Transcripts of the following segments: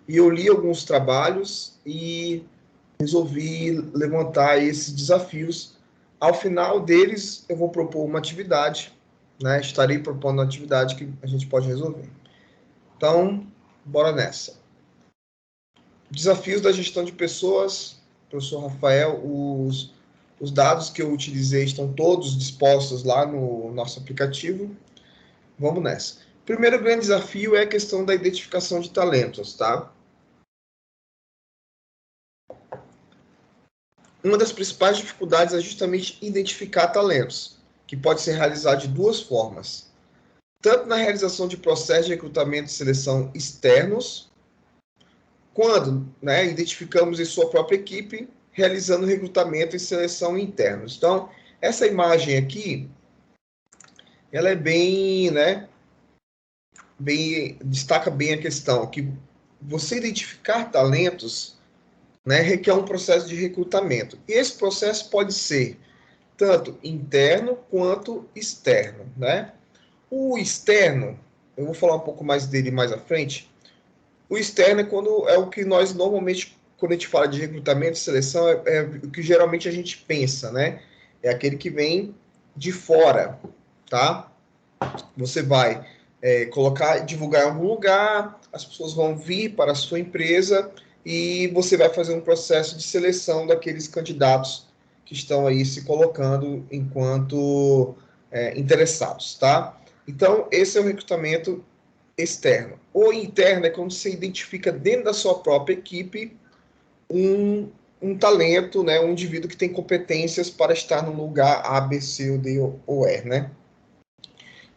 e eu li alguns trabalhos e resolvi levantar esses desafios. Ao final deles, eu vou propor uma atividade, né? Estarei propondo uma atividade que a gente pode resolver. Então, bora nessa. Desafios da gestão de pessoas, professor Rafael, os dados que eu utilizei estão todos dispostos lá no nosso aplicativo. Vamos nessa. O primeiro grande desafio é a questão da identificação de talentos, tá? Uma das principais dificuldades é justamente identificar talentos, que pode ser realizado de duas formas. Tanto na realização de processos de recrutamento e seleção externos, quando, né, identificamos em sua própria equipe, realizando recrutamento e seleção internos. Então, essa imagem aqui, ela é bem, né, destaca bem a questão que você identificar talentos, né, requer um processo de recrutamento. E esse processo pode ser tanto interno quanto externo, né? O externo, eu vou falar um pouco mais dele mais à frente. O externo é o que nós normalmente, quando a gente fala de recrutamento e seleção, é o que geralmente a gente pensa, né? É aquele que vem de fora, tá? Você vai divulgar em algum lugar, as pessoas vão vir para a sua empresa e você vai fazer um processo de seleção daqueles candidatos que estão aí se colocando enquanto interessados, tá? Então, esse é o recrutamento externo. O interno é quando você identifica dentro da sua própria equipe um talento, né, um indivíduo que tem competências para estar no lugar A, B, C, ou D ou E, né?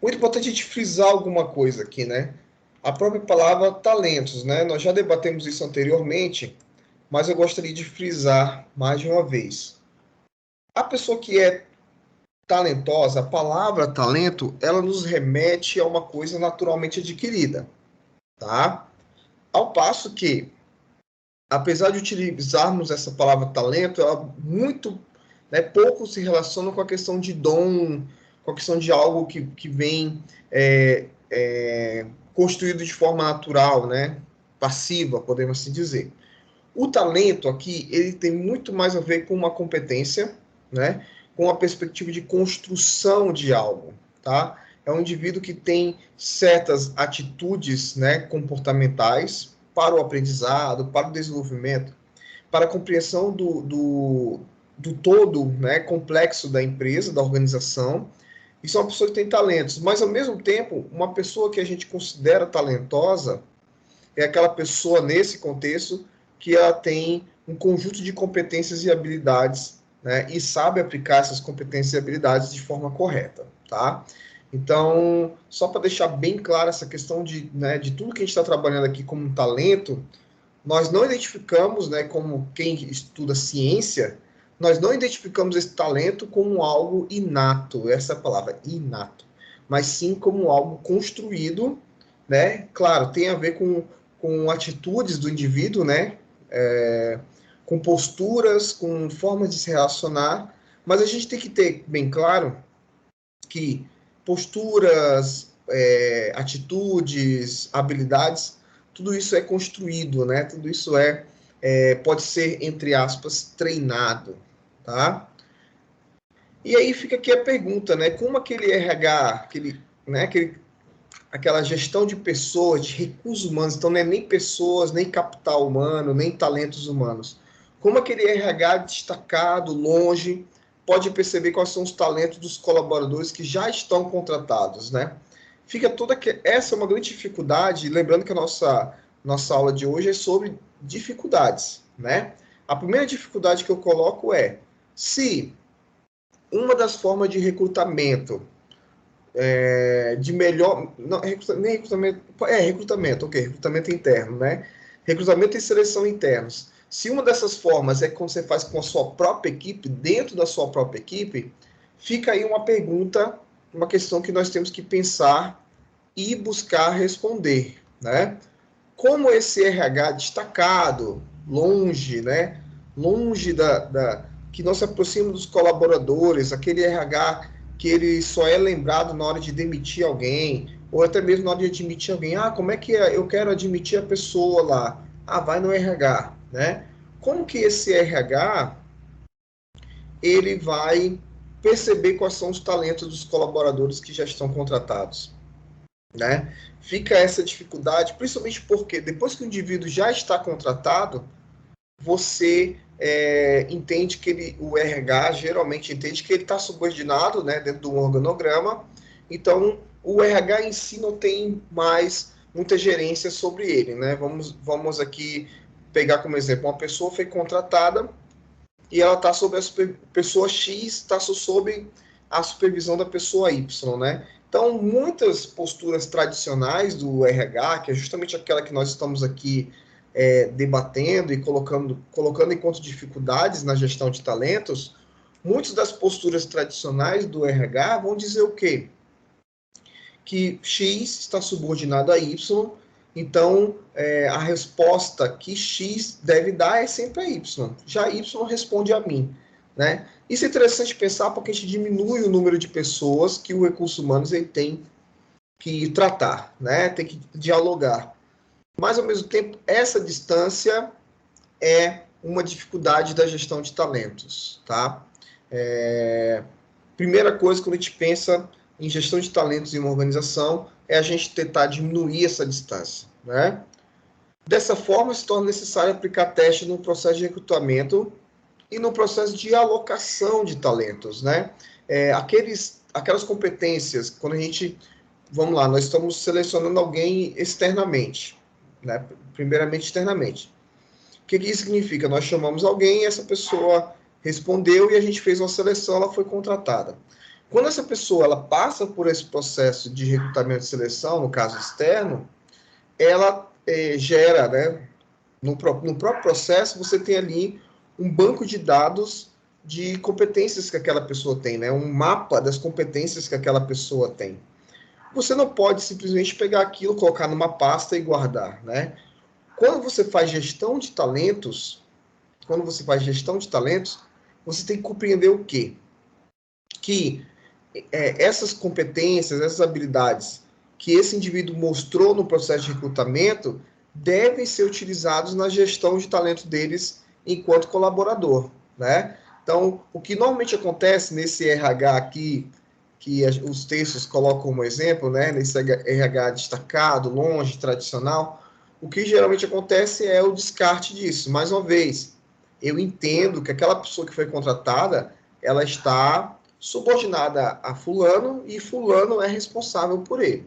Muito importante a gente frisar alguma coisa aqui, né? A própria palavra talentos, né? Nós já debatemos isso anteriormente, mas eu gostaria de frisar mais de uma vez. A pessoa que é talentosa, a palavra talento, ela nos remete a uma coisa naturalmente adquirida, tá? Ao passo que, apesar de utilizarmos essa palavra talento, ela muito, né, pouco se relaciona com a questão de dom, com a questão de algo que vem construído de forma natural, né, passiva, podemos assim dizer. O talento aqui, ele tem muito mais a ver com uma competência, né, com a perspectiva de construção de algo, tá? É um indivíduo que tem certas atitudes, né, comportamentais para o aprendizado, para o desenvolvimento, para a compreensão do todo, né, complexo da empresa, da organização. Isso é uma pessoa que tem talentos, mas ao mesmo tempo, uma pessoa que a gente considera talentosa é aquela pessoa nesse contexto que ela tem um conjunto de competências e habilidades, né, e sabe aplicar essas competências e habilidades de forma correta, tá? Então, só para deixar bem clara essa questão de tudo que a gente está trabalhando aqui como um talento, nós não identificamos, né, como quem estuda ciência, nós não identificamos esse talento como algo inato, essa é a palavra, inato, mas sim como algo construído, né? Claro, tem a ver com atitudes do indivíduo, né? Com posturas, com formas de se relacionar, mas a gente tem que ter bem claro que posturas, atitudes, habilidades, tudo isso é construído, né? Tudo isso pode ser, entre aspas, treinado, tá? E aí fica aqui a pergunta, né? Como aquele RH, aquela gestão de pessoas, de recursos humanos, então não é nem pessoas, nem capital humano, nem talentos humanos. Como aquele RH destacado, longe, pode perceber quais são os talentos dos colaboradores que já estão contratados, né? Essa é uma grande dificuldade, lembrando que a nossa aula de hoje é sobre dificuldades, né? A primeira dificuldade que eu coloco é se uma das formas de recrutamento de melhor, não, nem recrutamento, recrutamento interno, né? Recrutamento e seleção internos. Se uma dessas formas é quando você faz com a sua própria equipe, dentro da sua própria equipe, fica aí uma pergunta, uma questão que nós temos que pensar e buscar responder, né? Como esse RH destacado, longe, né? Longe que não se aproxima dos colaboradores, aquele RH que ele só é lembrado na hora de demitir alguém, ou até mesmo na hora de admitir alguém. Ah, como é que eu quero admitir a pessoa lá? Vai no RH, né? Como que esse RH ele vai perceber quais são os talentos dos colaboradores que já estão contratados, né? Fica essa dificuldade, principalmente porque depois que o indivíduo já está contratado, você entende que o RH geralmente entende que ele está subordinado, né, dentro do organograma, então o RH em si não tem mais muita gerência sobre ele, né? Vamos aqui pegar como exemplo, uma pessoa foi contratada e ela está sob pessoa X, está sob a supervisão da pessoa Y, né? Então, muitas posturas tradicionais do RH, que é justamente aquela que nós estamos aqui debatendo e colocando enquanto dificuldades na gestão de talentos, muitas das posturas tradicionais do RH vão dizer o quê? Que X está subordinado a Y, então a resposta que X deve dar é sempre a Y. Já Y responde a mim, né? Isso é interessante pensar porque a gente diminui o número de pessoas que o recurso humanos ele tem que tratar, né? Tem que dialogar. Mas, ao mesmo tempo, essa distância é uma dificuldade da gestão de talentos, tá? Primeira coisa, quando a gente pensa em gestão de talentos em uma organização, é a gente tentar diminuir essa distância, né? Dessa forma, se torna necessário aplicar testes no processo de recrutamento e no processo de alocação de talentos, né? Aquelas competências, quando a gente, vamos lá, nós estamos selecionando alguém externamente, né? Primeiramente externamente. O que isso significa? Nós chamamos alguém, essa pessoa respondeu e a gente fez uma seleção, ela foi contratada. Quando essa pessoa ela passa por esse processo de recrutamento e seleção, no caso externo, ela gera, né, no próprio processo, você tem ali um banco de dados de competências que aquela pessoa tem, né, um mapa das competências que aquela pessoa tem. Você não pode simplesmente pegar aquilo, colocar numa pasta e guardar, né? Quando você faz gestão de talentos, você tem que compreender o quê? Que essas competências, essas habilidades que esse indivíduo mostrou no processo de recrutamento devem ser utilizados na gestão de talento deles enquanto colaborador, né? Então, o que normalmente acontece nesse RH aqui, que os textos colocam como exemplo, né, nesse RH destacado, longe, tradicional, o que geralmente acontece é o descarte disso. Mais uma vez, eu entendo que aquela pessoa que foi contratada, ela está subordinada a fulano e fulano é responsável por ele.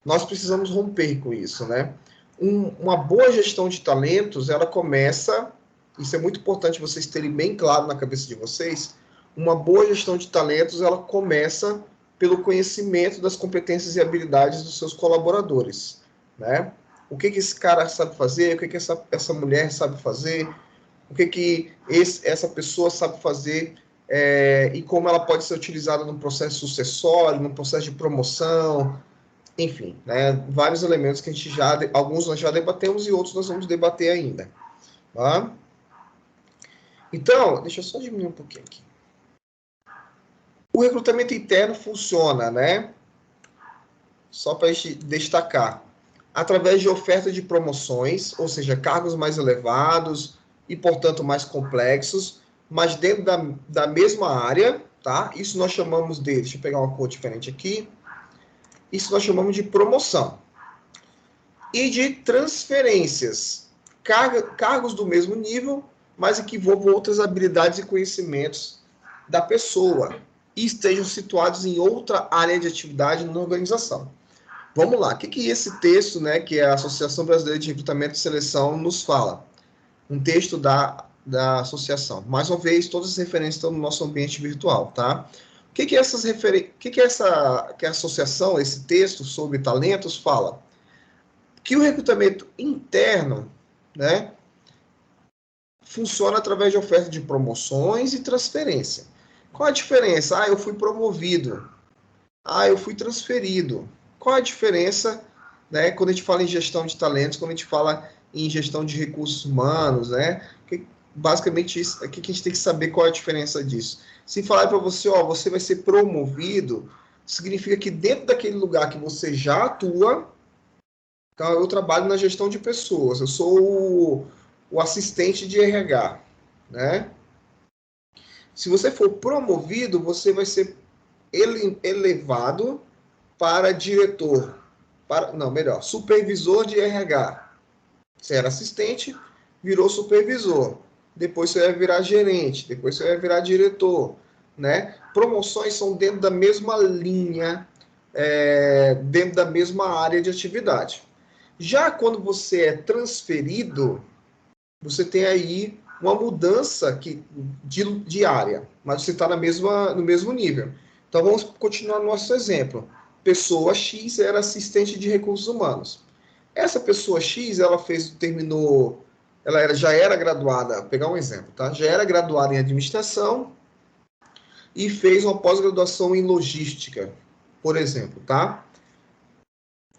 Nós precisamos romper com isso, né? Uma boa gestão de talentos, ela começa, isso é muito importante vocês terem bem claro na cabeça de vocês, uma boa gestão de talentos, ela começa pelo conhecimento das competências e habilidades dos seus colaboradores, né? O que esse cara sabe fazer, o que essa mulher sabe fazer, o que essa pessoa sabe fazer e como ela pode ser utilizada no processo sucessório, no processo de promoção, enfim, né, vários elementos que a gente alguns nós já debatemos e outros nós vamos debater ainda. Tá? Então, deixa eu só diminuir um pouquinho aqui. O recrutamento interno funciona, né? Só para a gente destacar, através de oferta de promoções, ou seja, cargos mais elevados e, portanto, mais complexos, mas dentro da mesma área, tá? Isso nós chamamos de, deixa eu pegar uma cor diferente aqui, isso nós chamamos de promoção. E de transferências, cargos do mesmo nível, mas que envolvam outras habilidades e conhecimentos da pessoa e estejam situados em outra área de atividade na organização. Vamos lá, o que esse texto, né, que a Associação Brasileira de Recrutamento e Seleção nos fala? Um texto da associação. Mais uma vez, todas as referências estão no nosso ambiente virtual, tá? O que que a associação, esse texto sobre talentos fala? Que o recrutamento interno, né, funciona através de oferta de promoções e transferência. Qual a diferença? Eu fui promovido. Eu fui transferido. Qual a diferença, né, quando a gente fala em gestão de talentos, quando a gente fala em gestão de recursos humanos, né? Basicamente, isso, aqui que a gente tem que saber qual é a diferença disso. Se falar para você, você vai ser promovido, significa que dentro daquele lugar que você já atua, Então, eu trabalho na gestão de pessoas, eu sou o assistente de RH, né? Se você for promovido, você vai ser elevado para diretor, não, melhor, supervisor de RH. Você era assistente, virou supervisor. Depois você vai virar gerente, depois você vai virar diretor, né? Promoções são dentro da mesma linha, dentro da mesma área de atividade. Já quando você é transferido, você tem aí uma mudança de área, mas você está no mesmo nível. Então vamos continuar no nosso exemplo. Pessoa X era assistente de recursos humanos. Essa pessoa X, já era graduada, vou pegar um exemplo, tá? Já era graduada em administração e fez uma pós-graduação em logística, por exemplo, tá?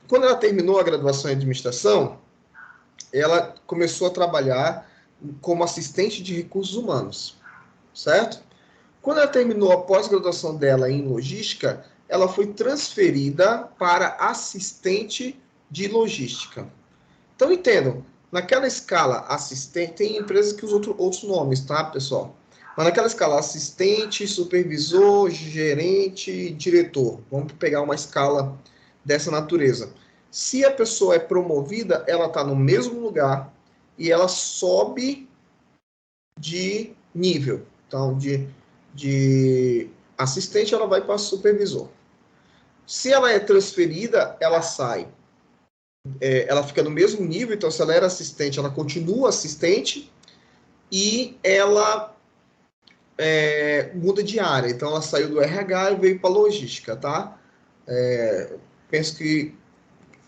Quando ela terminou a graduação em administração, ela começou a trabalhar como assistente de recursos humanos, certo? Quando ela terminou a pós-graduação dela em logística, ela foi transferida para assistente de logística. Então, entendam, naquela escala assistente, tem empresas que usam outros nomes, tá, pessoal? Mas naquela escala assistente, supervisor, gerente, diretor. Vamos pegar uma escala dessa natureza. Se a pessoa é promovida, ela está no mesmo lugar e ela sobe de nível. Então, de assistente, ela vai para supervisor. Se ela é transferida, ela sai. Ela fica no mesmo nível, então se ela era assistente, ela continua assistente e ela muda de área. Então ela saiu do RH e veio para logística, tá? Penso que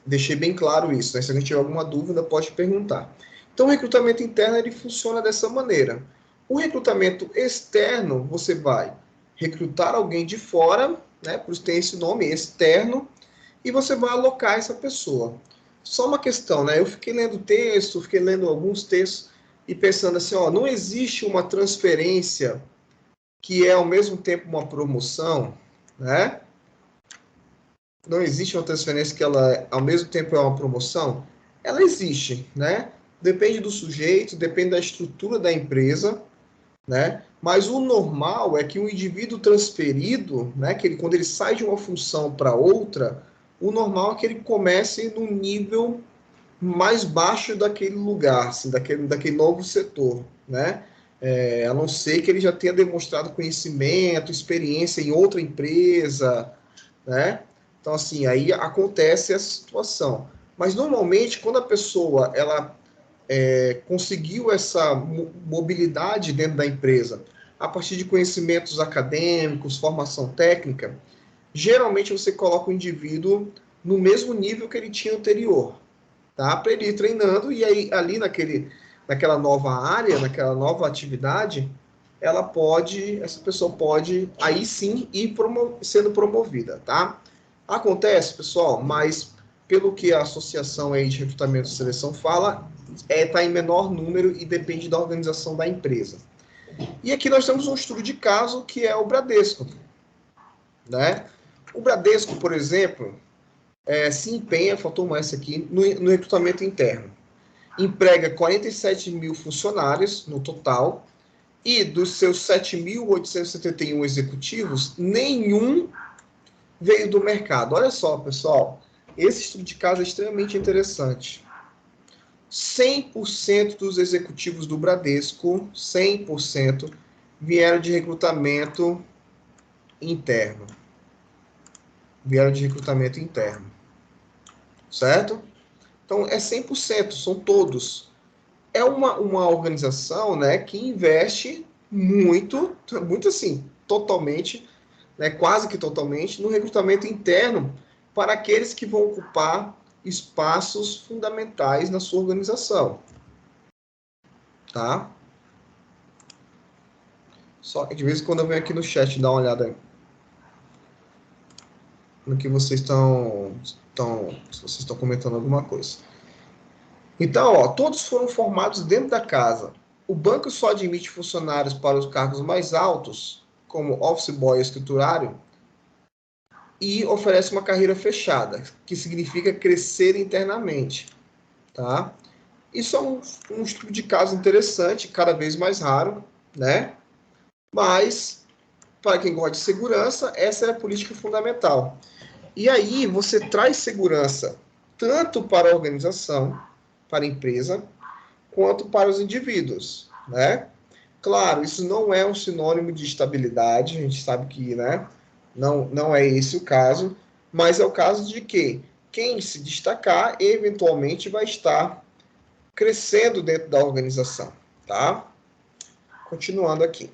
deixei bem claro isso, né? Se alguém tiver alguma dúvida, pode perguntar. Então o recrutamento interno ele funciona dessa maneira. O recrutamento externo, você vai recrutar alguém de fora, né? Por isso tem esse nome, externo, e você vai alocar essa pessoa. Só uma questão, né? Eu fiquei lendo texto, fiquei lendo alguns textos e pensando assim, ó, não existe uma transferência que é ao mesmo tempo uma promoção, né? Não existe uma transferência que ela ao mesmo tempo é uma promoção? Ela existe, né? Depende do sujeito, depende da estrutura da empresa, né? Mas o normal é que um indivíduo transferido, né, quando ele sai de uma função para outra, o normal é que ele comece no nível mais baixo daquele lugar, assim, daquele novo setor, né? A não ser que ele já tenha demonstrado conhecimento, experiência em outra empresa, né? Então, assim, aí acontece essa situação. Mas, normalmente, quando a pessoa ela conseguiu essa mobilidade dentro da empresa, a partir de conhecimentos acadêmicos, formação técnica, geralmente você coloca o indivíduo no mesmo nível que ele tinha anterior, tá? Para ele ir treinando e aí ali naquela nova área, naquela nova atividade, essa pessoa pode aí sim ir sendo promovida, tá? Acontece, pessoal, mas pelo que a Associação aí de Recrutamento e Seleção fala, tá em menor número e depende da organização da empresa. E aqui nós temos um estudo de caso que é o Bradesco, né? O Bradesco, por exemplo, se empenha, faltou um S aqui, no recrutamento interno. Emprega 47 mil funcionários no total, e dos seus 7.871 executivos, nenhum veio do mercado. Olha só, pessoal, esse estudo de caso é extremamente interessante. 100% dos executivos do Bradesco, 100%, vieram de recrutamento interno. Vieram de recrutamento interno. Certo? Então, é 100%, são todos. É uma organização, né, que investe muito assim, totalmente, né, quase que totalmente, no recrutamento interno para aqueles que vão ocupar espaços fundamentais na sua organização. Tá? Só que de vez em quando eu venho aqui no chat dar uma olhada no que vocês se vocês estão comentando alguma coisa. Então, ó, todos foram formados dentro da casa. O banco só admite funcionários para os cargos mais altos, como office boy e escriturário, e oferece uma carreira fechada, que significa crescer internamente, tá? Isso é um estudo de caso interessante, cada vez mais raro, né? Mas, para quem gosta de segurança, essa é a política fundamental. E aí você traz segurança tanto para a organização, para a empresa, quanto para os indivíduos, né? Claro, isso não é um sinônimo de estabilidade, a gente sabe que, né, não é esse o caso, mas é o caso de que quem se destacar eventualmente vai estar crescendo dentro da organização, tá? Continuando aqui.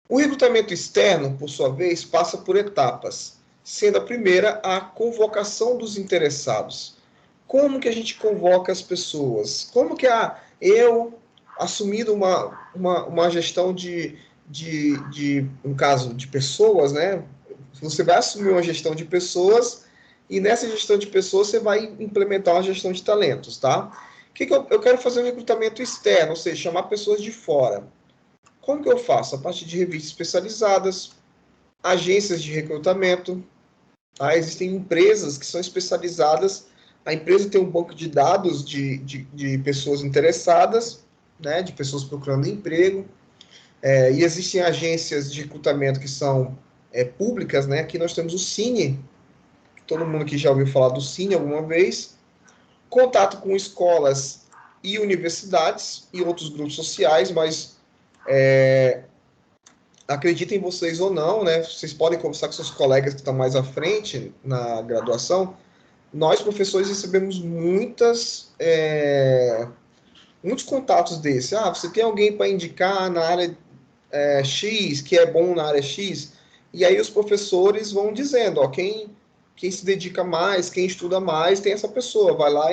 O recrutamento externo, por sua vez, passa por etapas, sendo a primeira a convocação dos interessados. Como que a gente convoca as pessoas? Como que eu, assumindo uma gestão um caso, de pessoas, né? Você vai assumir uma gestão de pessoas e nessa gestão de pessoas você vai implementar uma gestão de talentos, tá? O que eu quero fazer um recrutamento externo, ou seja, chamar pessoas de fora. Como que eu faço? A partir de revistas especializadas, agências de recrutamento, tá? Existem empresas que são especializadas. A empresa tem um banco de dados de pessoas interessadas, né? De pessoas procurando emprego. E existem agências de recrutamento que são públicas, né? Aqui nós temos o Cine, todo mundo que já ouviu falar do Cine alguma vez. Contato com escolas e universidades e outros grupos sociais, mas acreditem vocês ou não, né? Vocês podem conversar com seus colegas que estão mais à frente na graduação. Nós, professores, recebemos muitos contatos desse. Ah, você tem alguém para indicar na área X, que é bom na área X? E aí os professores vão dizendo, ó, quem se dedica mais, quem estuda mais, tem essa pessoa, vai lá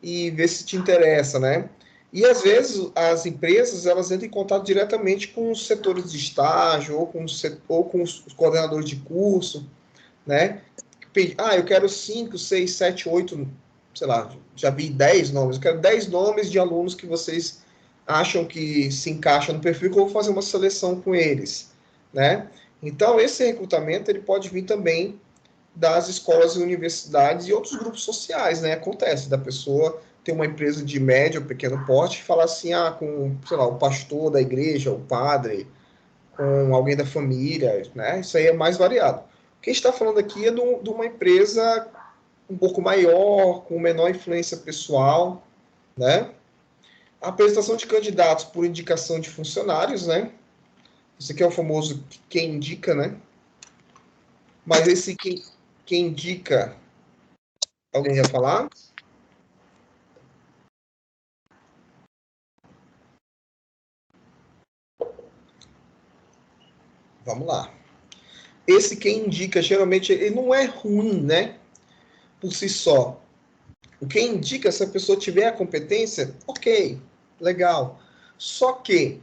e vê se te interessa, né? E às vezes as empresas elas entram em contato diretamente com os setores de estágio ou com os coordenadores de curso, né? Eu quero 5, 6, 7, 8, sei lá, já vi 10 nomes. Eu quero 10 nomes de alunos que vocês acham que se encaixam no perfil, que eu vou fazer uma seleção com eles, né? Então, esse recrutamento ele pode vir também das escolas e universidades e outros grupos sociais, né? Acontece da pessoa ter uma empresa de médio ou pequeno porte e falar assim, com, sei lá, o pastor da igreja, o padre, com alguém da família, né? Isso aí é mais variado. O que a gente está falando aqui é de uma empresa um pouco maior, com menor influência pessoal, né? A apresentação de candidatos por indicação de funcionários, né? Esse aqui é o famoso quem indica, né? Mas esse quem indica, alguém ia falar? Vamos lá. Esse quem indica, geralmente, ele não é ruim, né? Por si só. O quem indica, se a pessoa tiver a competência, ok, legal. Só que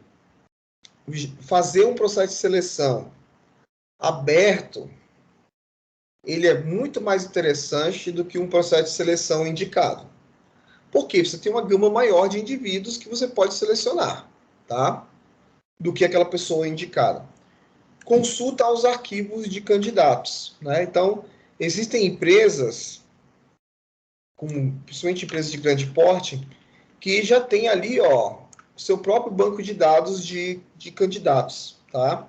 fazer um processo de seleção aberto, ele é muito mais interessante do que um processo de seleção indicado. Por quê? Você tem uma gama maior de indivíduos que você pode selecionar, tá? Do que aquela pessoa indicada. Consulta aos arquivos de candidatos, né? Então, existem empresas, principalmente empresas de grande porte, que já tem ali, ó, seu próprio banco de dados de candidatos, tá?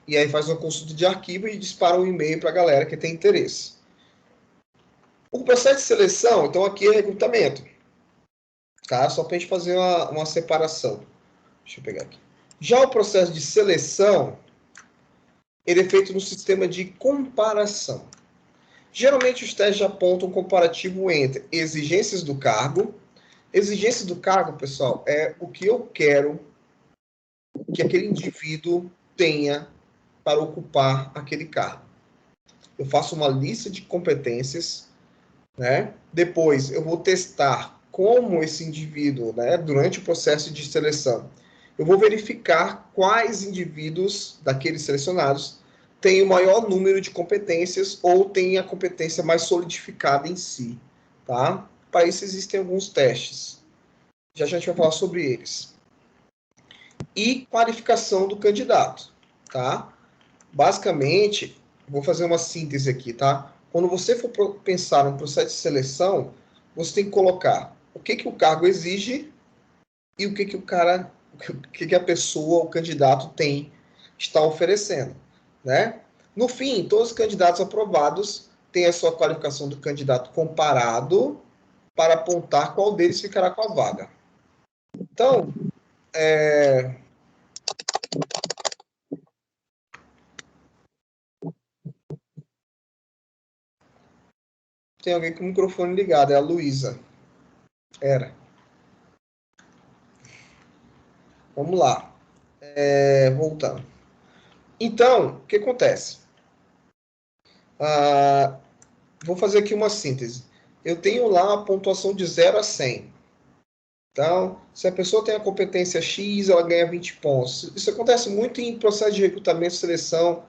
E aí faz uma consulta de arquivo e dispara um e-mail para a galera que tem interesse. O processo de seleção, então aqui é recrutamento, tá? Só para a gente fazer uma separação. Deixa eu pegar aqui. Já o processo de seleção, ele é feito no sistema de comparação. Geralmente os testes apontam um comparativo entre exigências do cargo. Exigências do cargo, pessoal, é o que eu quero que aquele indivíduo tenha para ocupar aquele cargo. Eu faço uma lista de competências, né? Depois eu vou testar como esse indivíduo, né, durante o processo de seleção, eu vou verificar quais indivíduos daqueles selecionados têm o maior número de competências ou têm a competência mais solidificada em si, tá? Para isso existem alguns testes. Já a gente vai falar sobre eles. E qualificação do candidato, tá? Basicamente, vou fazer uma síntese aqui, tá? Quando você for pensar no processo de seleção, você tem que colocar o que que o cargo exige e o que que o que que a pessoa, o candidato está oferecendo, né? No fim, todos os candidatos aprovados têm a sua qualificação do candidato comparado para apontar qual deles ficará com a vaga. Então, tem alguém com o microfone ligado, é a Luísa. Era. Vamos lá. Voltando. Então, o que acontece? Vou fazer aqui uma síntese. Eu tenho lá a pontuação de 0 a 100. Então, se a pessoa tem a competência X, ela ganha 20 pontos. Isso acontece muito em processo de recrutamento e seleção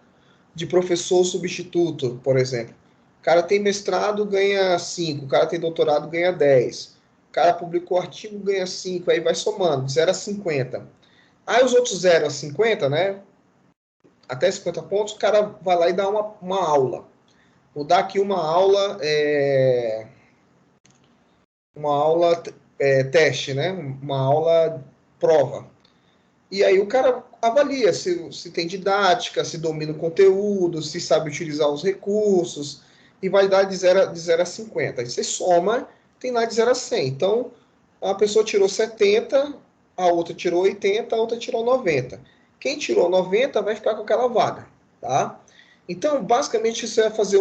de professor substituto, por exemplo. O cara tem mestrado, ganha 5. O cara tem doutorado, ganha 10. O cara publicou artigo, ganha 5. Aí vai somando, de 0 a 50. Aí os outros 0 a 50, né? Até 50 pontos, o cara vai lá e dá uma aula. Vou dar aqui uma aula teste, né? Uma aula prova. E aí o cara avalia se tem didática, se domina o conteúdo, se sabe utilizar os recursos, e vai dar de 0 a 50. Aí você soma, tem lá de 0 a 100. Então, a pessoa tirou 70, a outra tirou 80, a outra tirou 90. Quem tirou 90 vai ficar com aquela vaga, tá? Então, basicamente, você vai fazer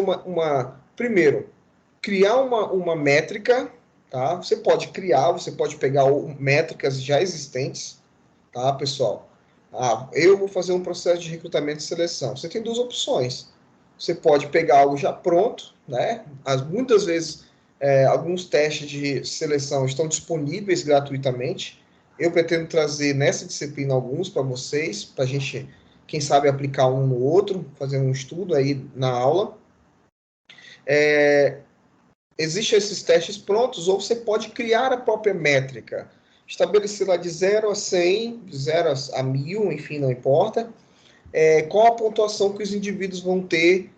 primeiro, criar uma métrica, tá? Você pode criar, você pode pegar métricas já existentes, tá, pessoal? Eu vou fazer um processo de recrutamento e seleção. Você tem duas opções. Você pode pegar algo já pronto, né? Muitas vezes, alguns testes de seleção estão disponíveis gratuitamente. Eu pretendo trazer nessa disciplina alguns para vocês, para a gente, quem sabe, aplicar um no outro, fazer um estudo aí na aula. Existem esses testes prontos, ou você pode criar a própria métrica. Estabelecer lá de 0 a 100, de 0 a 1000, enfim, não importa. Qual a pontuação que os indivíduos vão ter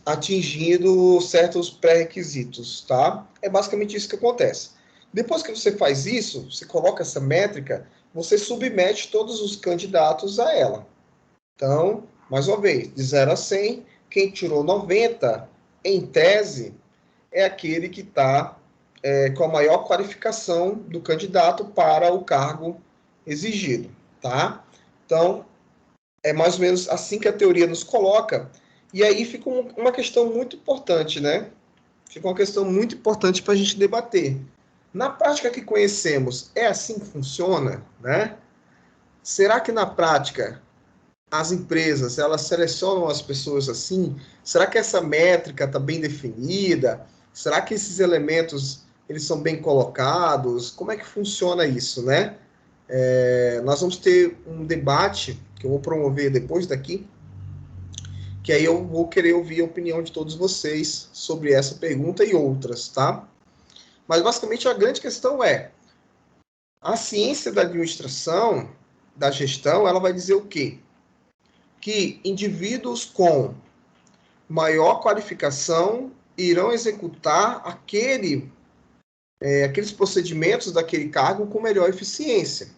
atingindo certos pré-requisitos, tá? É basicamente isso que acontece. Depois que você faz isso, você coloca essa métrica, você submete todos os candidatos a ela. Então, mais uma vez, de 0 a 100, quem tirou 90, em tese, é aquele que está com a maior qualificação do candidato para o cargo exigido, tá? Então, é mais ou menos assim que a teoria nos coloca. E aí fica uma questão muito importante, né? Fica uma questão muito importante para a gente debater. Na prática que conhecemos, é assim que funciona, né? Será que na prática as empresas elas selecionam as pessoas assim? Será que essa métrica está bem definida? Será que esses elementos eles são bem colocados? Como é que funciona isso, né? Nós vamos ter um debate que eu vou promover depois daqui, que aí eu vou querer ouvir a opinião de todos vocês sobre essa pergunta e outras, tá? Mas basicamente a grande questão é a ciência da administração, da gestão, ela vai dizer o quê? Que indivíduos com maior qualificação irão executar aqueles procedimentos daquele cargo com melhor eficiência.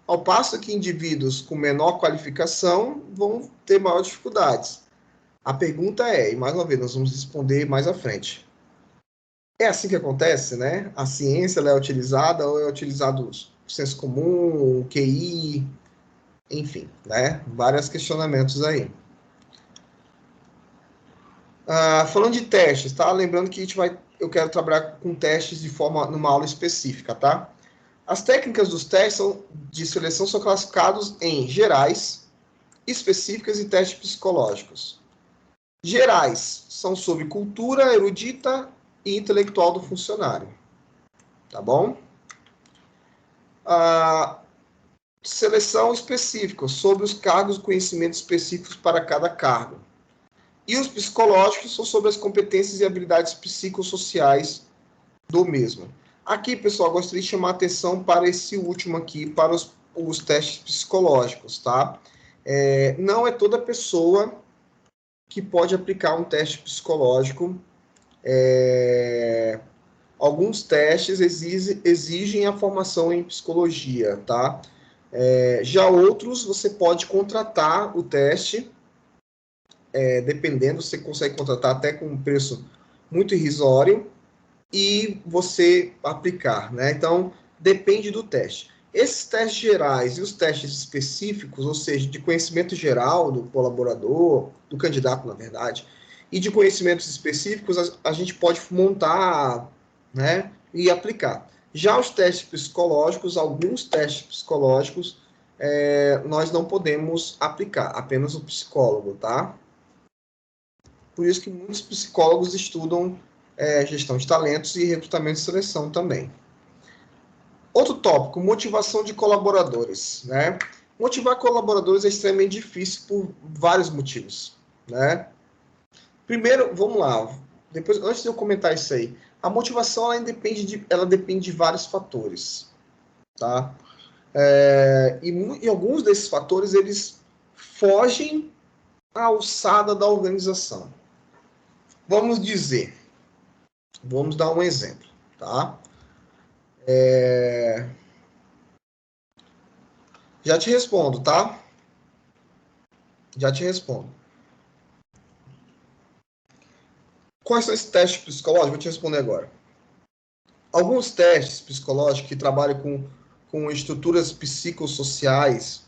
Ao passo que indivíduos com menor qualificação vão ter maiores dificuldades. A pergunta é, e mais uma vez, nós vamos responder mais à frente. É assim que acontece, né? A ciência ela é utilizada ou é utilizado o senso comum, o QI, enfim, né? Vários questionamentos aí. Falando de testes, tá? Lembrando que eu quero trabalhar com testes numa aula específica, tá? As técnicas dos testes de seleção são classificados em gerais, específicas e testes psicológicos. Gerais são sobre cultura erudita e intelectual do funcionário, tá bom? Seleção específica, sobre os cargos e conhecimentos específicos para cada cargo. E os psicológicos são sobre as competências e habilidades psicossociais do mesmo. Aqui, pessoal, gostaria de chamar a atenção para esse último aqui, para os testes psicológicos, tá? Não é toda pessoa que pode aplicar um teste psicológico. Alguns testes exigem a formação em psicologia, tá? Já outros, você pode contratar o teste, dependendo, você consegue contratar até com um preço muito irrisório, e você aplicar, né? Então, depende do teste. Esses testes gerais e os testes específicos, ou seja, de conhecimento geral do colaborador, do candidato, na verdade, e de conhecimentos específicos, a gente pode montar, né, e aplicar. Já os testes psicológicos, alguns testes psicológicos, nós não podemos aplicar, apenas o psicólogo, tá? Por isso que muitos psicólogos estudam gestão de talentos e recrutamento e seleção também. Outro tópico, motivação de colaboradores, né? Motivar colaboradores é extremamente difícil por vários motivos, né? Primeiro, vamos lá, depois, antes de eu comentar isso aí, a motivação ela depende de vários fatores, tá? E alguns desses fatores, eles fogem à alçada da organização. Vamos dar um exemplo, tá? Já te respondo, tá? Já te respondo. Quais são esses testes psicológicos? Vou te responder agora. Alguns testes psicológicos que trabalham com estruturas psicossociais,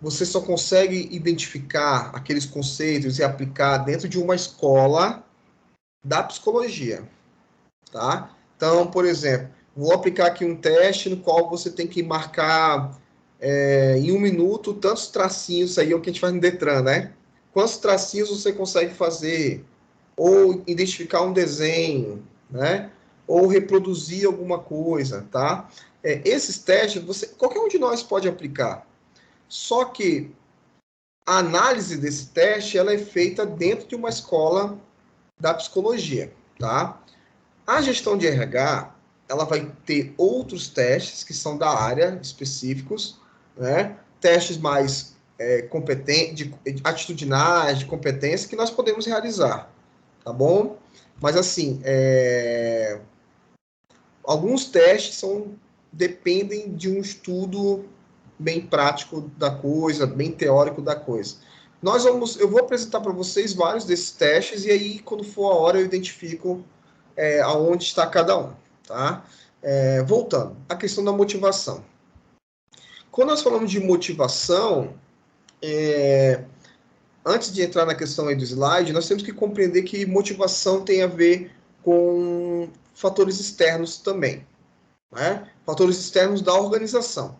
você só consegue identificar aqueles conceitos e aplicar dentro de uma escola da psicologia, tá? Então, por exemplo, vou aplicar aqui um teste no qual você tem que marcar em 1 minuto tantos tracinhos, aí é o que a gente faz no Detran, né? Quantos tracinhos você consegue fazer? Ou identificar um desenho, né? Ou reproduzir alguma coisa, tá? Esses testes, qualquer um de nós pode aplicar. Só que a análise desse teste, ela é feita dentro de uma escola da psicologia, tá? A gestão de RH, ela vai ter outros testes que são da área, específicos, né? Testes mais competentes, atitudinais, de competência, que nós podemos realizar, tá bom? Mas, assim, alguns testes dependem de um estudo bem prático da coisa, bem teórico da coisa. Eu vou apresentar para vocês vários desses testes, e aí, quando for a hora, eu identifico aonde está cada um, tá? Voltando, a questão da motivação. Quando nós falamos de motivação, antes de entrar na questão aí do slide, nós temos que compreender que motivação tem a ver com fatores externos também, né? Fatores externos da organização.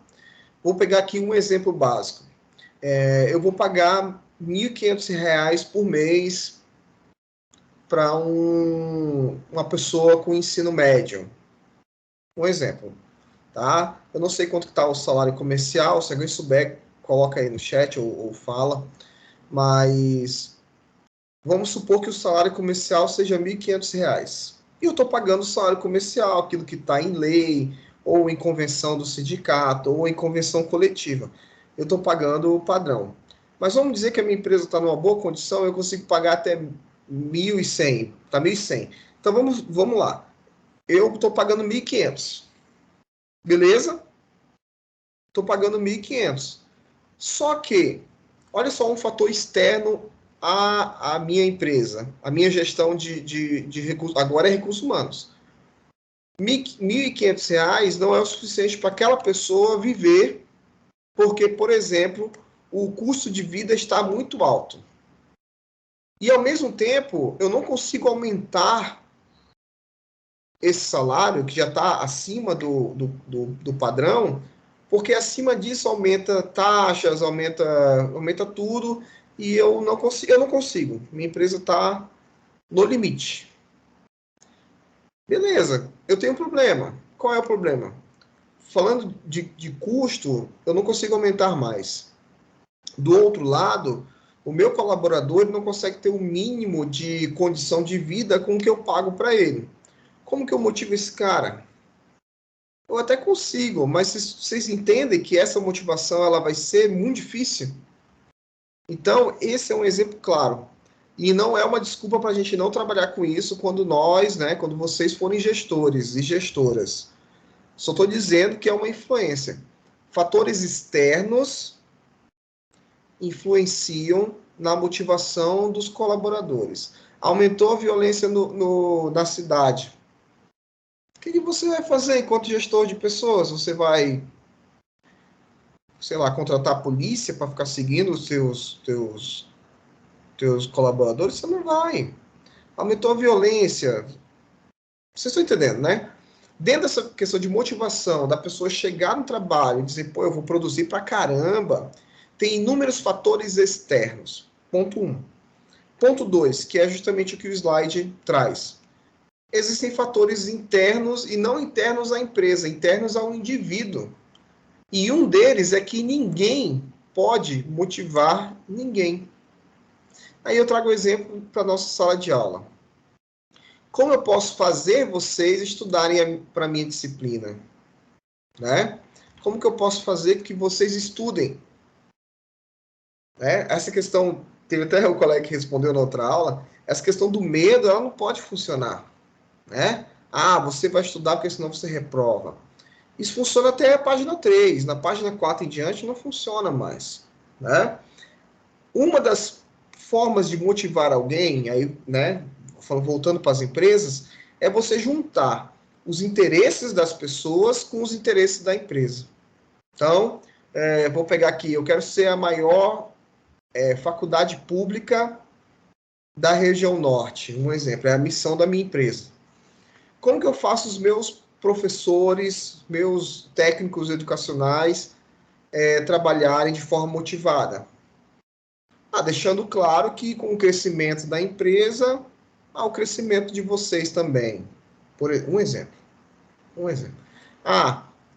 Vou pegar aqui um exemplo básico. Eu vou pagar R$ 1.500 por mês para uma pessoa com ensino médio. Um exemplo, tá? Eu não sei quanto está o salário comercial, se alguém souber, coloca aí no chat ou fala, mas vamos supor que o salário comercial seja R$ 1.500. E eu estou pagando o salário comercial, aquilo que está em lei, ou em convenção do sindicato, ou em convenção coletiva. Eu estou pagando o padrão. Mas vamos dizer que a minha empresa está numa boa condição, eu consigo pagar até 1.100, tá 1.100. Então vamos lá. Eu estou pagando 1.500. Beleza? Estou pagando 1.500. Só que, olha só um fator externo à minha empresa, a minha gestão de recursos, agora é recursos humanos. R$ 1.500 não é o suficiente para aquela pessoa viver, porque, por exemplo, o custo de vida está muito alto. E, ao mesmo tempo, eu não consigo aumentar esse salário, que já está acima do padrão, porque acima disso aumenta taxas, aumenta tudo, e eu não consigo. Minha empresa está no limite. Beleza, eu tenho um problema. Qual é o problema? Falando de custo, eu não consigo aumentar mais. Do outro lado, o meu colaborador ele não consegue ter o mínimo de condição de vida com o que eu pago para ele. Como que eu motivo esse cara? Eu até consigo, mas vocês entendem que essa motivação ela vai ser muito difícil? Então, esse é um exemplo claro. E não é uma desculpa para a gente não trabalhar com isso quando nós, né, quando vocês forem gestores e gestoras. Só estou dizendo que é uma influência. Fatores externos influenciam na motivação dos colaboradores. Aumentou a violência na cidade. O que você vai fazer enquanto gestor de pessoas? Você vai, sei lá, contratar a polícia para ficar seguindo os teus colaboradores? Você não vai. Aumentou a violência. Vocês estão entendendo, né? Dentro dessa questão de motivação, da pessoa chegar no trabalho e dizer, pô, eu vou produzir pra caramba, tem inúmeros fatores externos. Ponto 1. Ponto 2, que é justamente o que o slide traz. Existem fatores internos e não internos à empresa, internos ao indivíduo. E um deles é que ninguém pode motivar ninguém. Aí eu trago o exemplo para a nossa sala de aula. Como eu posso fazer vocês estudarem para a minha disciplina? Né? Como que eu posso fazer que vocês estudem? Né? Essa questão, teve até o colega que respondeu na outra aula, essa questão do medo, ela não pode funcionar. Né? Ah, você vai estudar porque senão você reprova. Isso funciona até a página 3. Na página 4 em diante não funciona mais. Né? Uma das formas de motivar alguém, aí, né, voltando para as empresas, é você juntar os interesses das pessoas com os interesses da empresa. Então, vou pegar aqui, eu quero ser a maior faculdade pública da região norte, um exemplo, é a missão da minha empresa. Como que eu faço os meus professores, meus técnicos educacionais trabalharem de forma motivada? Deixando claro que com o crescimento da empresa, há o crescimento de vocês também. Por um exemplo.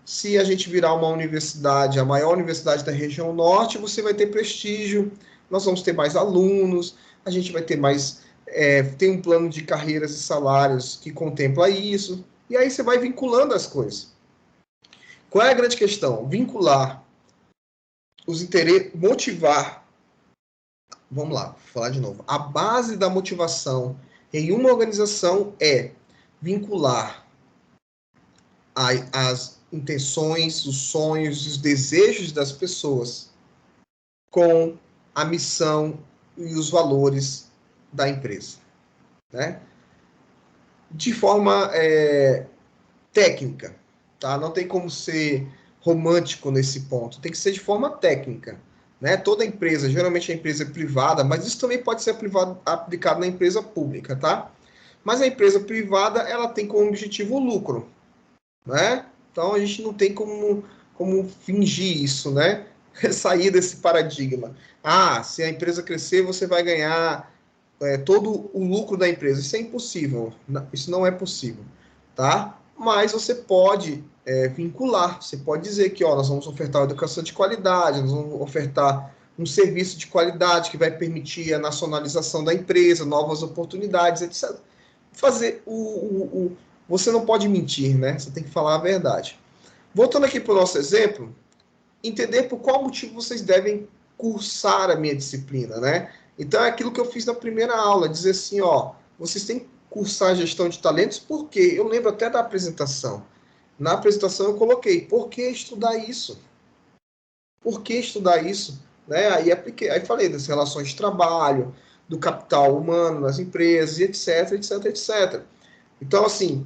Se a gente virar uma universidade, a maior universidade da região norte, você vai ter prestígio, nós vamos ter mais alunos, a gente vai ter mais... tem um plano de carreiras e salários que contempla isso, e aí você vai vinculando as coisas. Qual é a grande questão? Vincular os interesses, motivar. Vamos lá, vou falar de novo. A base da motivação em uma organização é vincular as intenções, os sonhos, os desejos das pessoas com a missão e os valores da empresa. Né? De forma técnica. Tá? Não tem como ser romântico nesse ponto. Tem que ser de forma técnica. Né? Toda empresa, geralmente a empresa é privada, mas isso também pode ser aplicado na empresa pública, tá? Mas a empresa privada, ela tem como objetivo o lucro, né? Então a gente não tem como fingir isso, né? Sair desse paradigma. Se a empresa crescer, você vai ganhar todo o lucro da empresa. Isso é impossível, isso não é possível, tá? Mas você pode vincular, você pode dizer que nós vamos ofertar educação de qualidade, nós vamos ofertar um serviço de qualidade que vai permitir a nacionalização da empresa, novas oportunidades, etc. Você não pode mentir, né? Você tem que falar a verdade. Voltando aqui para o nosso exemplo, entender por qual motivo vocês devem cursar a minha disciplina, né? Então é aquilo que eu fiz na primeira aula, dizer assim, vocês têm que cursar gestão de talentos, por quê? Eu lembro até da apresentação. Na apresentação eu coloquei, por que estudar isso? Por que estudar isso? Né? Aí falei das relações de trabalho, do capital humano nas empresas, etc, etc, etc. Então, assim,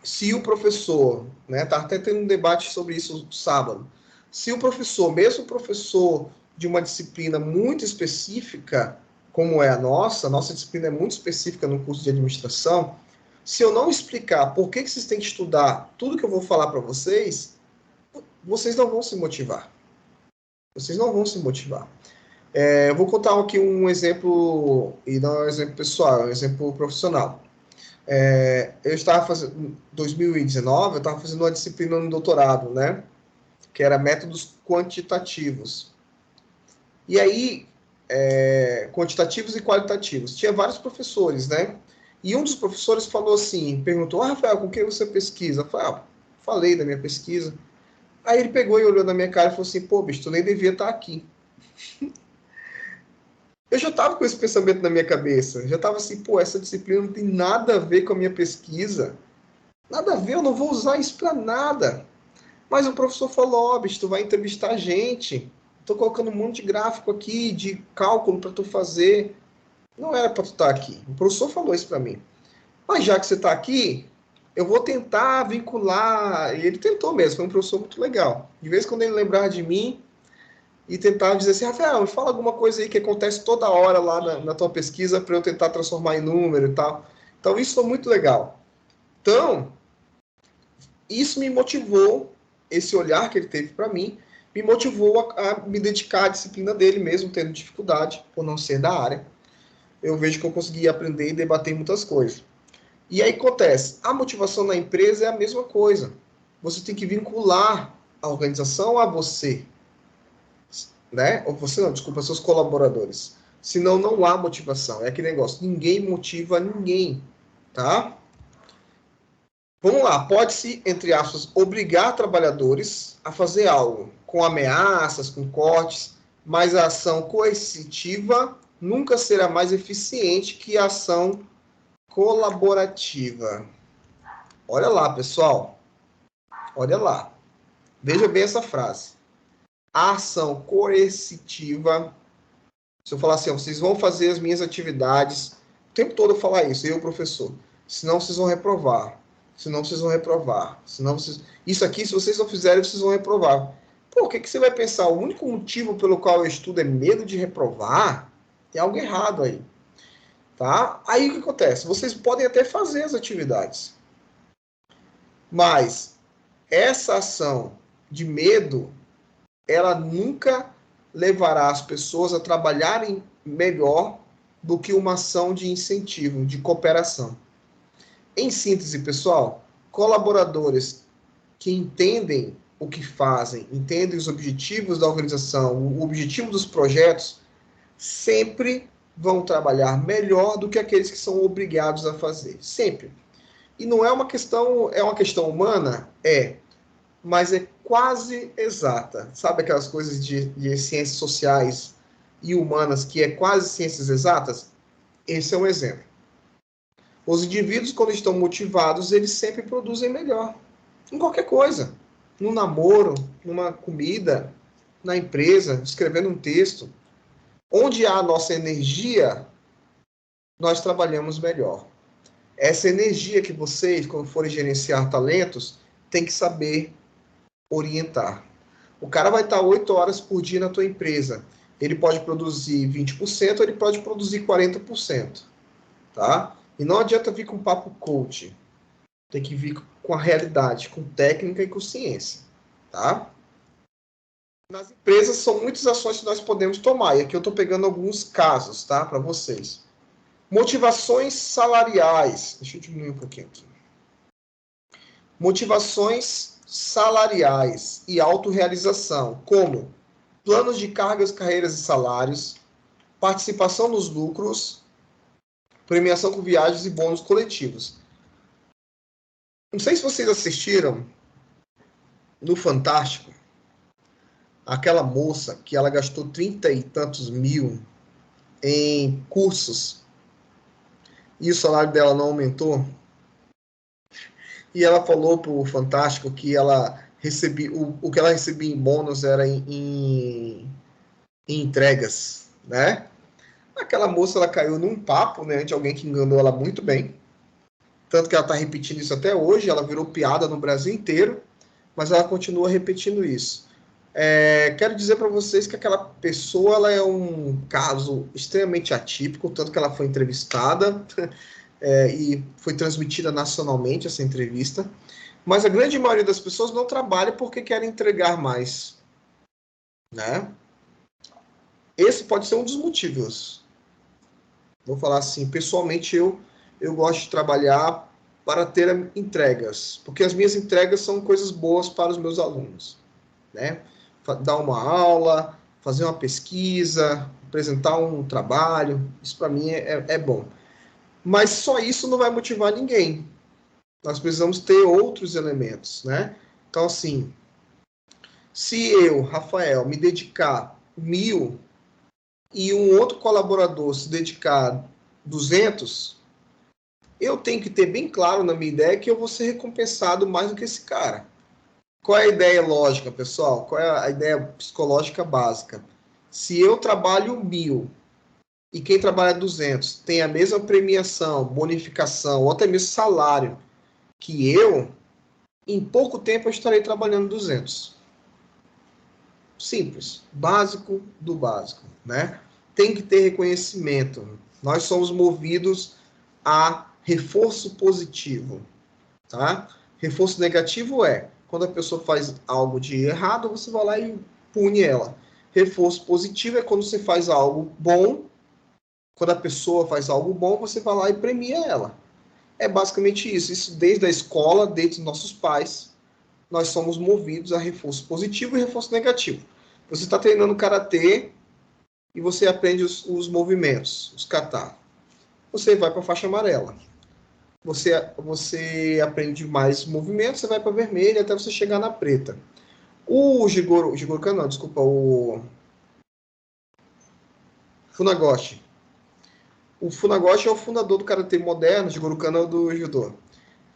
se o professor, né, tá até tendo um debate sobre isso sábado, se o professor, mesmo o professor de uma disciplina muito específica, como é a nossa disciplina é muito específica no curso de administração, se eu não explicar por que vocês têm que estudar tudo que eu vou falar para vocês, vocês não vão se motivar. Vocês não vão se motivar. Eu vou contar aqui um exemplo, e não é um exemplo pessoal, é um exemplo profissional. Eu estava fazendo, em 2019, eu estava fazendo uma disciplina no doutorado, né? Que era métodos quantitativos. E aí, quantitativos e qualitativos. Tinha vários professores, né? E um dos professores falou assim, perguntou, Rafael, com quem você pesquisa? Eu falei, falei da minha pesquisa. Aí ele pegou e olhou na minha cara e falou assim, pô, bicho, tu nem devia estar aqui. Eu já estava com esse pensamento na minha cabeça. Já estava assim, pô, essa disciplina não tem nada a ver com a minha pesquisa. Nada a ver, eu não vou usar isso para nada. Mas o professor falou, ó, bicho, tu vai entrevistar a gente. Tô colocando um monte de gráfico aqui, de cálculo para tu fazer. Não era para tu estar aqui. O professor falou isso para mim. Mas já que você está aqui, eu vou tentar vincular. E ele tentou mesmo, foi um professor muito legal. De vez em quando ele lembrar de mim e tentar dizer assim, Rafael, me fala alguma coisa aí que acontece toda hora lá na tua pesquisa para eu tentar transformar em número e tal. Então isso foi muito legal. Então, isso me motivou, esse olhar que ele teve para mim, me motivou a me dedicar à disciplina dele mesmo, tendo dificuldade, por não ser da área. Eu vejo que eu consegui aprender e debater muitas coisas. E aí acontece, a motivação na empresa é a mesma coisa. Você tem que vincular a organização a você, né? Ou você não, desculpa, seus colaboradores. Senão não há motivação. É aquele negócio, ninguém motiva ninguém, tá? Vamos lá, pode-se, entre aspas, obrigar trabalhadores a fazer algo com ameaças, com cortes, mas a ação coercitiva nunca será mais eficiente que a ação colaborativa. Olha lá, pessoal. Olha lá. Veja bem essa frase. A ação coercitiva. Se eu falar assim, ó, vocês vão fazer as minhas atividades, o tempo todo eu falar isso, eu, professor. Senão vocês vão reprovar. Senão vocês vão reprovar. Senão vocês... Isso aqui, se vocês não fizerem, vocês vão reprovar. Pô, o que você vai pensar? O único motivo pelo qual eu estudo é medo de reprovar? Tem algo errado aí. Tá? Aí o que acontece? Vocês podem até fazer as atividades. Mas essa ação de medo, ela nunca levará as pessoas a trabalharem melhor do que uma ação de incentivo, de cooperação. Em síntese, pessoal, colaboradores que entendem o que fazem, entendem os objetivos da organização, o objetivo dos projetos, sempre vão trabalhar melhor do que aqueles que são obrigados a fazer. Sempre. E não é uma questão, é uma questão humana? É. Mas é quase exata. Sabe aquelas coisas de ciências sociais e humanas que é quase ciências exatas? Esse é um exemplo. Os indivíduos, quando estão motivados, eles sempre produzem melhor. Em qualquer coisa. No namoro, numa comida, na empresa, escrevendo um texto. Onde há a nossa energia, nós trabalhamos melhor. Essa energia que vocês, quando forem gerenciar talentos, tem que saber orientar. O cara vai estar 8 horas por dia na tua empresa. Ele pode produzir 20%, ele pode produzir 40%. Tá? E não adianta vir com papo coach. Tem que vir com a realidade, com técnica e com ciência. Tá? Nas empresas são muitas ações que nós podemos tomar. E aqui eu estou pegando alguns casos, tá? Para vocês. Motivações salariais. Deixa eu diminuir um pouquinho aqui. Motivações salariais e autorrealização, como planos de cargas, carreiras e salários, participação nos lucros, premiação com viagens e bônus coletivos. Não sei se vocês assistiram no Fantástico, aquela moça que ela gastou 30 e tantos mil em cursos e o salário dela não aumentou. E ela falou pro Fantástico que ela recebia, o que ela recebia em bônus era em entregas, né? Aquela moça, ela caiu num papo, né, de alguém que enganou ela muito bem. Tanto que ela está repetindo isso até hoje, ela virou piada no Brasil inteiro, mas ela continua repetindo isso. Quero dizer para vocês que aquela pessoa, ela é um caso extremamente atípico, tanto que ela foi entrevistada e foi transmitida nacionalmente essa entrevista, mas a grande maioria das pessoas não trabalha porque querem entregar mais, né? Esse pode ser um dos motivos. Vou falar assim, pessoalmente eu gosto de trabalhar para ter entregas, porque as minhas entregas são coisas boas para os meus alunos, né? Dar uma aula, fazer uma pesquisa, apresentar um trabalho, isso para mim é bom. Mas só isso não vai motivar ninguém. Nós precisamos ter outros elementos, né? Então, assim, se eu, Rafael, me dedicar 1.000 e um outro colaborador se dedicar 200, eu tenho que ter bem claro na minha ideia que eu vou ser recompensado mais do que esse cara. Qual é a ideia lógica, pessoal? Qual é a ideia psicológica básica? Se eu trabalho 1.000 e quem trabalha 200 tem a mesma premiação, bonificação, ou até mesmo salário que eu, em pouco tempo eu estarei trabalhando 200. Simples, básico do básico, né? Tem que ter reconhecimento. Nós somos movidos a reforço positivo, tá? Reforço negativo é quando a pessoa faz algo de errado, você vai lá e pune ela. Reforço positivo é quando você faz algo bom, quando a pessoa faz algo bom, você vai lá e premia ela. É basicamente isso. Isso desde a escola, desde os nossos pais, nós somos movidos a reforço positivo e reforço negativo. Você está treinando karatê e você aprende os movimentos, os kata. Você vai para a faixa amarela. Você aprende mais movimentos, você vai para a vermelha até você chegar na preta. O Jigoro Kano, não, desculpa, o Funagoshi. O Funagoshi é o fundador do karatê moderno, Jigoro Kano é do judô.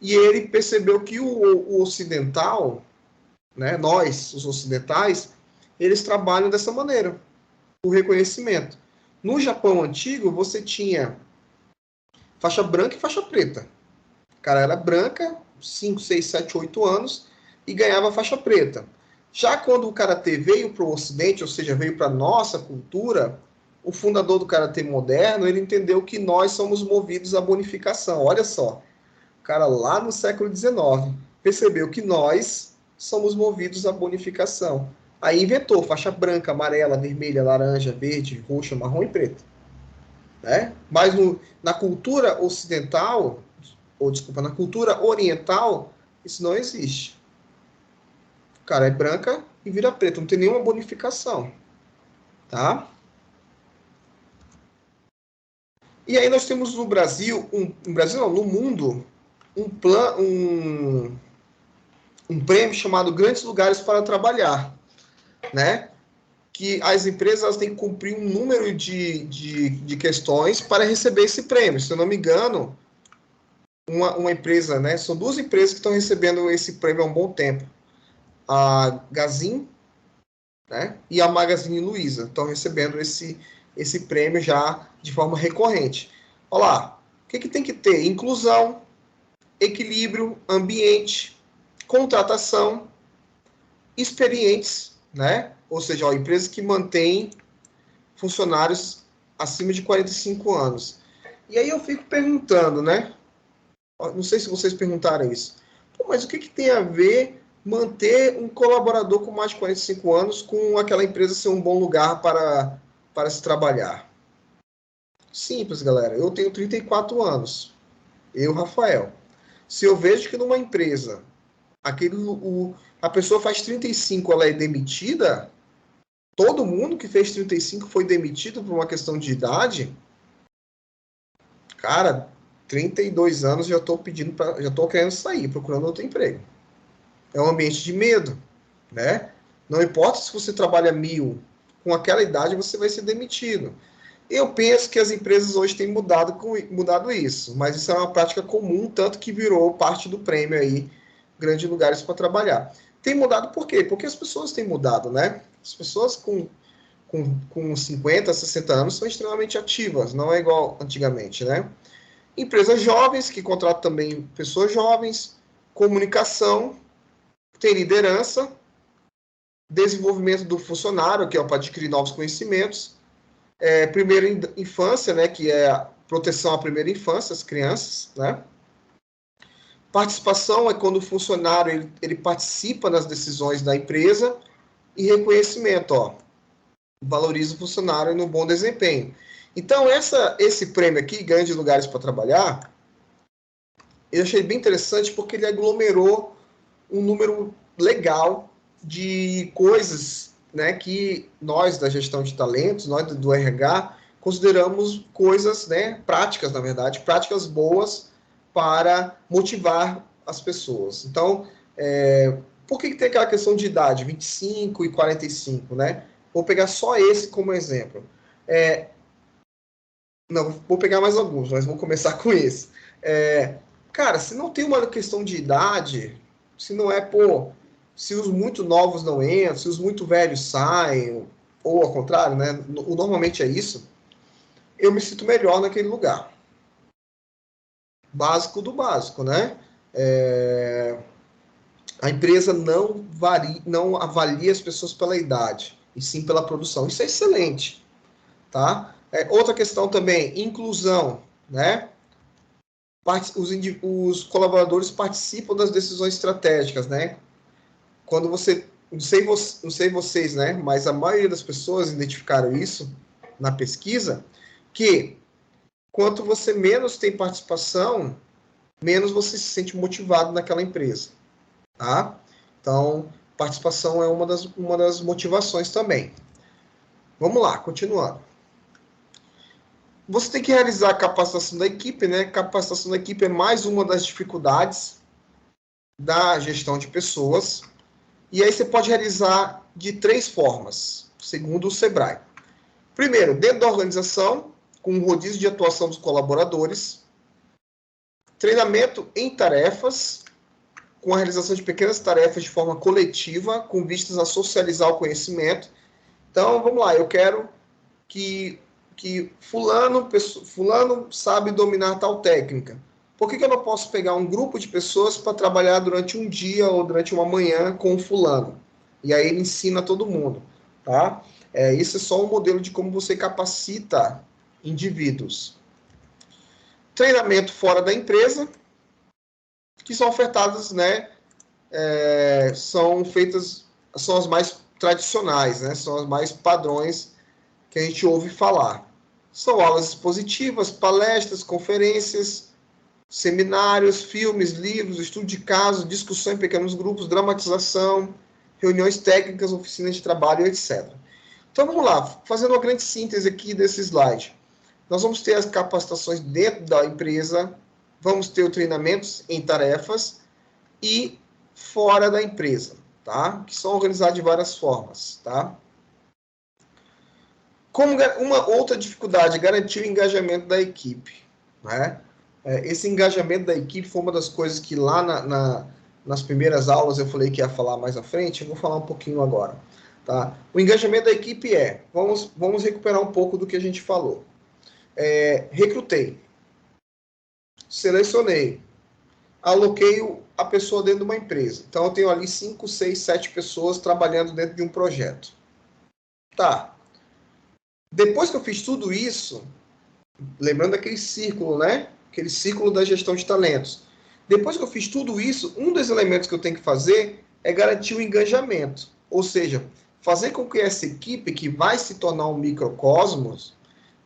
E ele percebeu que o ocidental, né, nós, os ocidentais, eles trabalham dessa maneira, o reconhecimento. No Japão antigo, você tinha faixa branca e faixa preta. O cara era branca, 5, 6, 7, 8 anos, e ganhava faixa preta. Já quando o karatê veio para o Ocidente, ou seja, veio para a nossa cultura, o fundador do karatê moderno, ele entendeu que nós somos movidos à bonificação. Olha só, o cara lá no século XIX percebeu que nós somos movidos à bonificação. Aí inventou faixa branca, amarela, vermelha, laranja, verde, roxa, marrom e preta. Né? Mas na cultura ocidental, ou desculpa, na cultura oriental, isso não existe. O cara é branca e vira preta, não tem nenhuma bonificação. Tá? E aí nós temos no Brasil, no Brasil não, no mundo, um prêmio chamado Grandes Lugares para Trabalhar, né? Que as empresas elas têm que cumprir um número de questões para receber esse prêmio. Se eu não me engano, uma empresa, né? São duas empresas que estão recebendo esse prêmio há um bom tempo. A Gazin, né? E a Magazine Luiza estão recebendo esse prêmio já de forma recorrente. Olha lá, o que tem que ter? Inclusão, equilíbrio, ambiente, contratação, experientes, né? Ou seja, ó, empresas que mantêm funcionários acima de 45 anos. E aí eu fico perguntando, né? Não sei se vocês perguntaram isso. Pô, mas o que tem a ver manter um colaborador com mais de 45 anos com aquela empresa ser um bom lugar para se trabalhar? Simples, galera. Eu tenho 34 anos. Eu, Rafael. Se eu vejo que numa empresa a pessoa faz 35, ela é demitida, todo mundo que fez 35 foi demitido por uma questão de idade, cara, 32 anos já estou já estou querendo sair, procurando outro emprego. É um ambiente de medo, né? Não importa se você trabalha 1.000, com aquela idade você vai ser demitido. Eu penso que as empresas hoje têm mudado isso, mas isso é uma prática comum, tanto que virou parte do prêmio aí, grandes lugares para trabalhar. Tem mudado por quê? Porque as pessoas têm mudado, né? As pessoas com 50, 60 anos são extremamente ativas, não é igual antigamente, né? Empresas jovens, que contratam também pessoas jovens, comunicação, tem liderança, desenvolvimento do funcionário, que é para adquirir novos conhecimentos, primeira infância, né, que é a proteção à primeira infância, as crianças, né? Participação é quando o funcionário ele participa nas decisões da empresa, e reconhecimento, ó, valoriza o funcionário no bom desempenho. Então, esse prêmio aqui, Grandes Lugares para Trabalhar, eu achei bem interessante porque ele aglomerou um número legal de coisas, né, que nós da gestão de talentos, nós do RH, consideramos coisas, né, práticas, na verdade, práticas boas para motivar as pessoas. Então, por que tem aquela questão de idade, 25 e 45, né? Vou pegar só esse como exemplo. Não, vou pegar mais alguns, mas vou começar com esse. Cara, se não tem uma questão de idade, se não é, se os muito novos não entram, se os muito velhos saem, ou ao contrário, né? Normalmente é isso, eu me sinto melhor naquele lugar. Básico do básico, né? A empresa não avalia as pessoas pela idade, e sim pela produção. Isso é excelente, tá? Outra questão também, inclusão, né? Os colaboradores participam das decisões estratégicas, né? Quando você, não sei vocês, né? Mas a maioria das pessoas identificaram isso na pesquisa, que quanto você menos tem participação, menos você se sente motivado naquela empresa, tá? Então, participação é uma das motivações também. Vamos lá, continuando. Você tem que realizar a capacitação da equipe, né? Capacitação da equipe é mais uma das dificuldades da gestão de pessoas. E aí você pode realizar de 3 formas, segundo o Sebrae. Primeiro, dentro da organização, com um rodízio de atuação dos colaboradores. Treinamento em tarefas, com a realização de pequenas tarefas de forma coletiva, com vistas a socializar o conhecimento. Então, vamos lá, eu quero que fulano sabe dominar tal técnica. Por que eu não posso pegar um grupo de pessoas para trabalhar durante um dia ou durante uma manhã com o fulano? E aí ele ensina todo mundo, tá? Isso é só um modelo de como você capacita indivíduos. Treinamento fora da empresa, que são ofertadas, né? São as mais tradicionais, né? São as mais padrões que a gente ouve falar. São aulas expositivas, palestras, conferências, seminários, filmes, livros, estudo de caso, discussão em pequenos grupos, dramatização, reuniões técnicas, oficinas de trabalho, etc. Então vamos lá, fazendo uma grande síntese aqui desse slide. Nós vamos ter as capacitações dentro da empresa, vamos ter o treinamentos em tarefas e fora da empresa, tá? Que são organizados de várias formas, tá? Como uma outra dificuldade, garantir o engajamento da equipe, né? Esse engajamento da equipe foi uma das coisas que lá nas primeiras aulas eu falei que ia falar mais à frente, eu vou falar um pouquinho agora, tá? O engajamento da equipe vamos recuperar um pouco do que a gente falou. Recrutei, selecionei, aloquei a pessoa dentro de uma empresa. Então, eu tenho ali 5, 6, 7 pessoas trabalhando dentro de um projeto. Tá. Depois que eu fiz tudo isso, lembrando aquele círculo, né? Aquele círculo da gestão de talentos. Depois que eu fiz tudo isso, um dos elementos que eu tenho que fazer é garantir o engajamento. Ou seja, fazer com que essa equipe, que vai se tornar um microcosmos,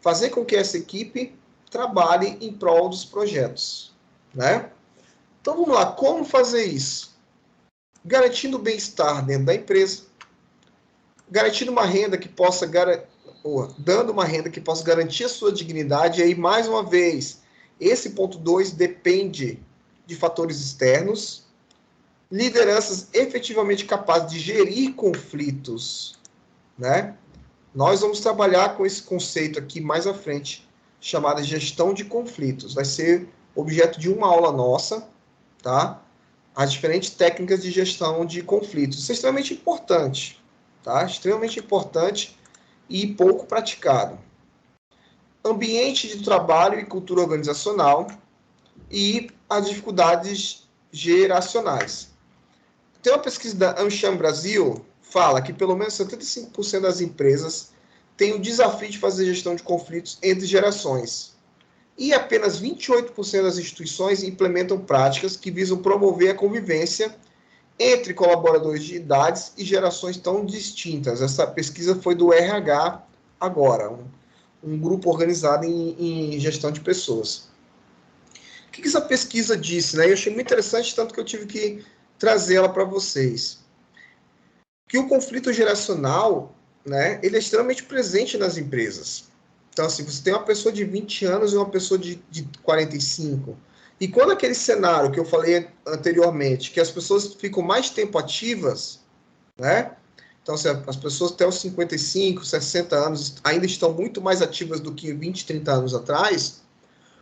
fazer com que essa equipe trabalhe em prol dos projetos, né? Então, vamos lá. Como fazer isso? Garantindo o bem-estar dentro da empresa, garantindo uma renda que possa dando uma renda que possa garantir a sua dignidade. E aí, mais uma vez, esse ponto 2 depende de fatores externos, lideranças efetivamente capazes de gerir conflitos, né? Nós vamos trabalhar com esse conceito aqui mais à frente, chamado gestão de conflitos. Vai ser objeto de uma aula nossa, tá? As diferentes técnicas de gestão de conflitos. Isso é extremamente importante, tá? Extremamente importante e pouco praticado. Ambiente de trabalho e cultura organizacional e as dificuldades geracionais. Tem uma pesquisa da AmCham Brasil, fala que pelo menos 75% das empresas têm o desafio de fazer gestão de conflitos entre gerações. E apenas 28% das instituições implementam práticas que visam promover a convivência entre colaboradores de idades e gerações tão distintas. Essa pesquisa foi do RH agora, um grupo organizado em gestão de pessoas. O que essa pesquisa disse, né? Eu achei muito interessante, tanto que eu tive que trazer ela para vocês. Que o conflito geracional, né, ele é extremamente presente nas empresas. Então, assim, você tem uma pessoa de 20 anos e uma pessoa de 45. E quando aquele cenário que eu falei anteriormente, que as pessoas ficam mais tempo ativas, né, Então, se as pessoas até os 55, 60 anos ainda estão muito mais ativas do que 20, 30 anos atrás,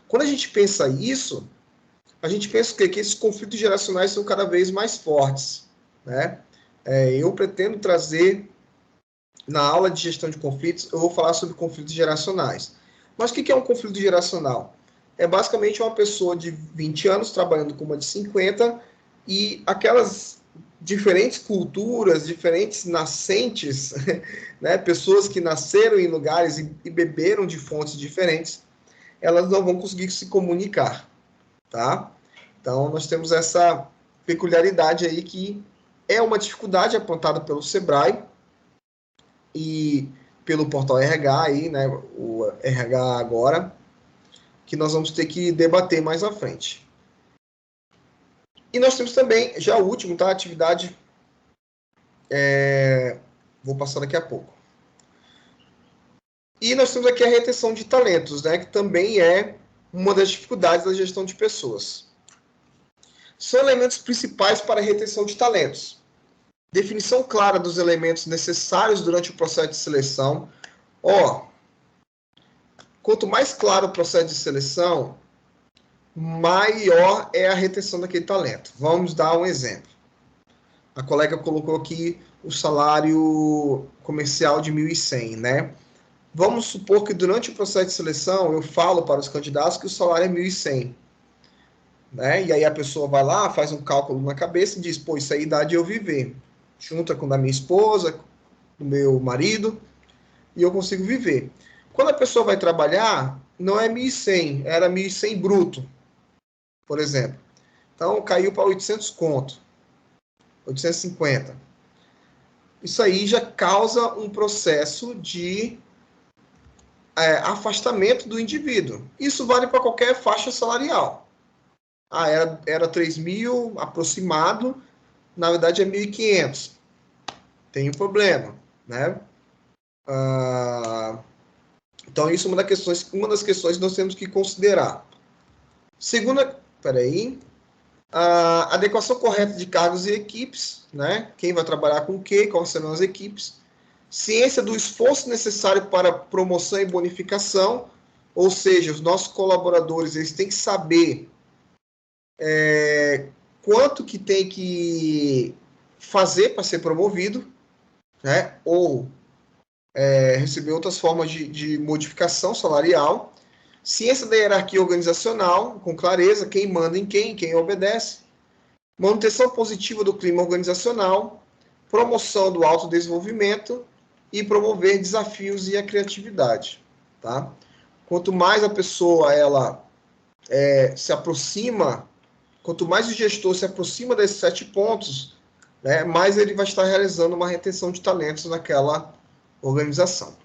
quando a gente pensa isso, a gente pensa que esses conflitos geracionais são cada vez mais fortes, né? Eu pretendo trazer, na aula de gestão de conflitos, eu vou falar sobre conflitos geracionais. Mas o que é um conflito geracional? É basicamente uma pessoa de 20 anos trabalhando com uma de 50 e aquelas diferentes culturas, diferentes nascentes, né, pessoas que nasceram em lugares e beberam de fontes diferentes, elas não vão conseguir se comunicar, tá? Então, nós temos essa peculiaridade aí que é uma dificuldade apontada pelo Sebrae e pelo portal RH aí, né, o RH agora, que nós vamos ter que debater mais à frente. E nós temos também, já o último, tá? Atividade, vou passar daqui a pouco. E nós temos aqui a retenção de talentos, né, que também é uma das dificuldades da gestão de pessoas. São elementos principais para a retenção de talentos. Definição clara dos elementos necessários durante o processo de seleção. Quanto mais claro o processo de seleção, maior é a retenção daquele talento. Vamos dar um exemplo. A colega colocou aqui o salário comercial de 1.100, né? Vamos supor que durante o processo de seleção eu falo para os candidatos que o salário é 1.100, né? E aí a pessoa vai lá, faz um cálculo na cabeça e diz, pô, isso aí dá de eu viver. Junta com a da minha esposa, do meu marido, e eu consigo viver. Quando a pessoa vai trabalhar, não é 1.100, era 1.100 bruto, por exemplo. Então, caiu para 800 conto, 850. Isso aí já causa um processo de afastamento do indivíduo. Isso vale para qualquer faixa salarial. Era 3.000 aproximado, na verdade é 1.500. Tem um problema, né? Então, isso é uma das questões que nós temos que considerar. Segunda, a adequação correta de cargos e equipes, né? Quem vai trabalhar com o quê, quais serão as equipes. Ciência do esforço necessário para promoção e bonificação, ou seja, os nossos colaboradores eles têm que saber quanto que tem que fazer para ser promovido, né? Ou receber outras formas de modificação salarial. Ciência da hierarquia organizacional, com clareza, quem manda em quem obedece. Manutenção positiva do clima organizacional, promoção do autodesenvolvimento e promover desafios e a criatividade, tá? Quanto mais a pessoa ela se aproxima, quanto mais o gestor se aproxima desses 7 pontos, né, mais ele vai estar realizando uma retenção de talentos naquela organização.